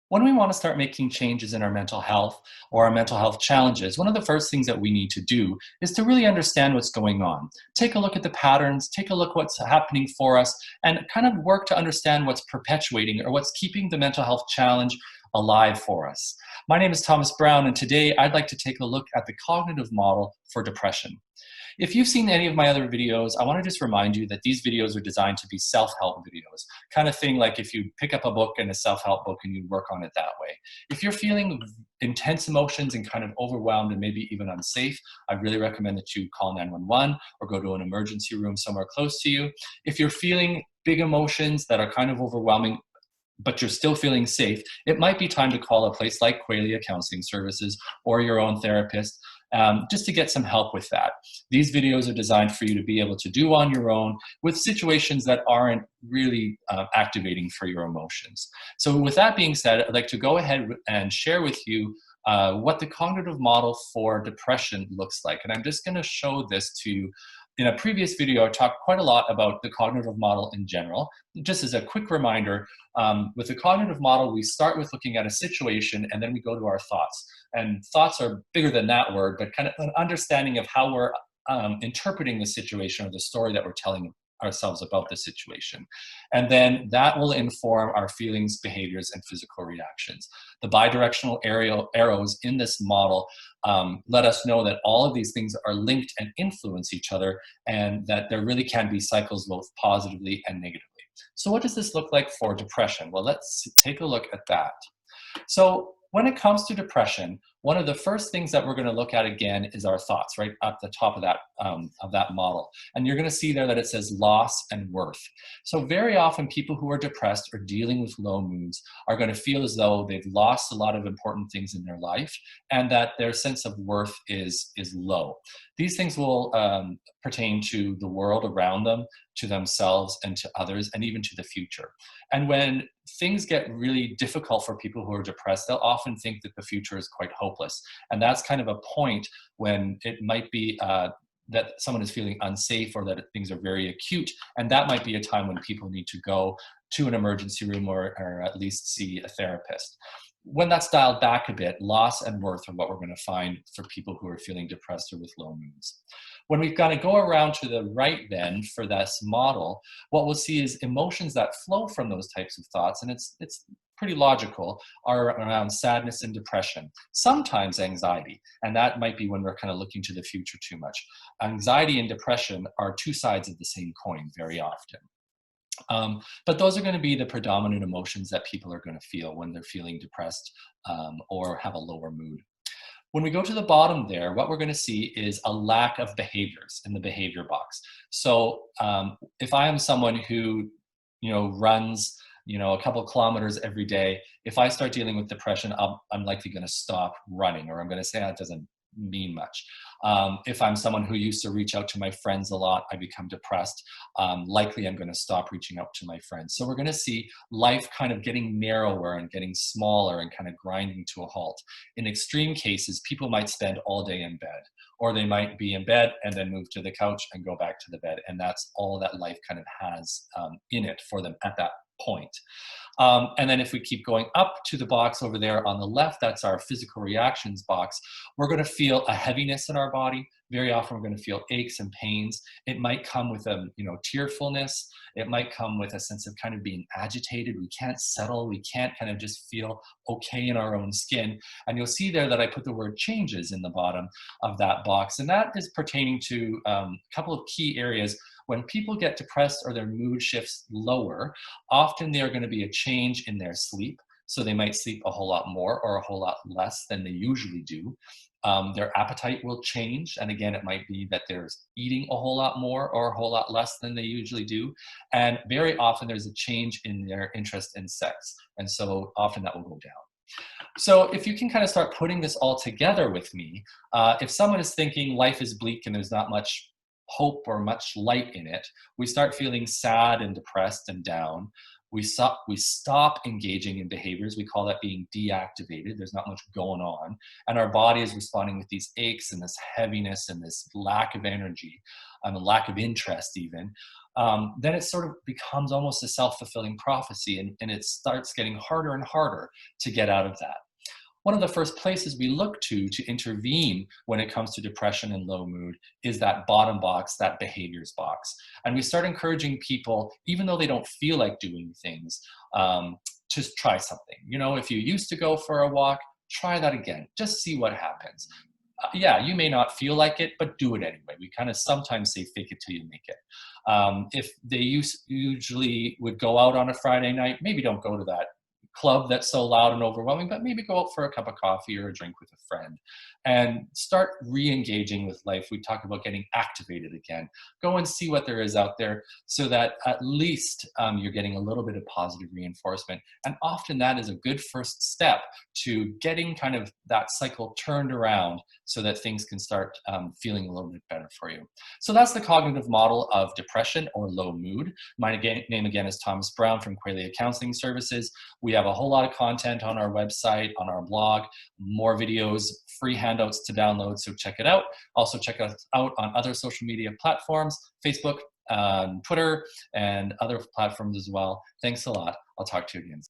When we want to start making changes in our mental health or our mental health challenges, one of the first things that we need to do is to really understand what's going on. Take a look at the patterns, take a look what's happening for us, and kind of work to understand what's perpetuating or what's keeping the mental health challenge alive for us. My name is Thomas Brown, and today I'd like to take a look at the cognitive model for depression. If you've seen any of my other videos, I want to just remind you that these videos are designed to be self-help videos, kind of thing like if you pick up a book and a self-help book and you work on it that way. If you're feeling intense emotions and kind of overwhelmed and maybe even unsafe, I really recommend that you call 911 or go to an emergency room somewhere close to you. If you're feeling big emotions that are kind of overwhelming, but you're still feeling safe, it might be time to call a place like Qualia Counseling Services or your own therapist, just to get some help with that. These videos are designed for you to be able to do on your own with situations that aren't really activating for your emotions. So with that being said, I'd like to go ahead and share with you what the cognitive model for depression looks like. And I'm just going to show this to you. In a previous video, I talked quite a lot about the cognitive model in general. Just as a quick reminder, with the cognitive model, we start with looking at a situation and then we go to our thoughts. And thoughts are bigger than that word, but kind of an understanding of how we're interpreting the situation or the story that we're telling ourselves about the situation. And then that will inform our feelings, behaviors, and physical reactions. The bidirectional arrows in this model let us know that all of these things are linked and influence each other, and that there really can be cycles both positively and negatively. So what does this look like for depression? Well, let's take a look at that. So when it comes to depression, one of the first things that we're going to look at again is our thoughts, right at the top of that model. And you're going to see there that it says loss and worth. So very often people who are depressed or dealing with low moods are going to feel as though they've lost a lot of important things in their life and that their sense of worth is low. These things will pertain to the world around them, to themselves and to others, and even to the future. And when things get really difficult for people who are depressed, they'll often think that the future is quite hopeless. And that's kind of a point when it might be that someone is feeling unsafe or that things are very acute. And that might be a time when people need to go to an emergency room or at least see a therapist. When that's dialed back a bit, loss and worth are what we're going to find for people who are feeling depressed or with low moods. When we've got to go around to the right then for this model, what we'll see is emotions that flow from those types of thoughts, and it's pretty logical, are around sadness and depression, sometimes anxiety, and that might be when we're kind of looking to the future too much. Anxiety and depression are two sides of the same coin very often. But those are going to be the predominant emotions that people are going to feel when they're feeling depressed or have a lower mood. When we go to the bottom there, what we're going to see is a lack of behaviors in the behavior box. So if I am someone who, runs, a couple of kilometers every day, if I start dealing with depression, I'm likely going to stop running, or I'm going to say that doesn't mean much. If I'm someone who used to reach out to my friends a lot, I become depressed, likely I'm going to stop reaching out to my friends. So we're going to see life kind of getting narrower and getting smaller and kind of grinding to a halt. In extreme cases, people might spend all day in bed, or they might be in bed and then move to the couch and go back to the bed. And that's all that life kind of has in it for them at that point. And then if we keep going up to the box over there on the left, that's our physical reactions box. We're going to feel a heaviness in our body. Very often we're going to feel aches and pains. It might come with a tearfulness. It might come with a sense of kind of being agitated. We can't settle. We can't kind of just feel okay in our own skin. And you'll see there that I put the word changes in the bottom of that box. And that is pertaining to a couple of key areas. When people get depressed or their mood shifts lower, often they're going to be a change in their sleep. So they might sleep a whole lot more or a whole lot less than they usually do. Their appetite will change. And again, it might be that they're eating a whole lot more or a whole lot less than they usually do. And very often there's a change in their interest in sex. And so often that will go down. So if you can kind of start putting this all together with me, if someone is thinking life is bleak and there's not much hope or much light in it, we start feeling sad and depressed and down. We stop engaging in behaviors. We call that being deactivated. There's not much going on. And our body is responding with these aches and this heaviness and this lack of energy and a lack of interest even. then it sort of becomes almost a self-fulfilling prophecy, and it starts getting harder and harder to get out of that. One of the first places we look to intervene when it comes to depression and low mood is that bottom box, that behaviors box. And we start encouraging people, even though they don't feel like doing things, to try something. You know, if you used to go for a walk, try that again. Just see what happens. Yeah, you may not feel like it, but do it anyway. We kind of sometimes say fake it till you make it. If they usually would go out on a Friday night, maybe don't go to that club that's so loud and overwhelming, but maybe go out for a cup of coffee or a drink with a friend and start re-engaging with life. We talk about getting activated again. Go and see what there is out there so that at least you're getting a little bit of positive reinforcement. And often that is a good first step to getting kind of that cycle turned around so that things can start feeling a little bit better for you. So that's the cognitive model of depression or low mood. My name again is Thomas Brown from Qualia Counseling Services. We have a whole lot of content on our website, on our blog, more videos, free handouts to download, so check it out. Also check us out on other social media platforms, Facebook, Twitter, and other platforms as well. Thanks a lot. I'll talk to you again.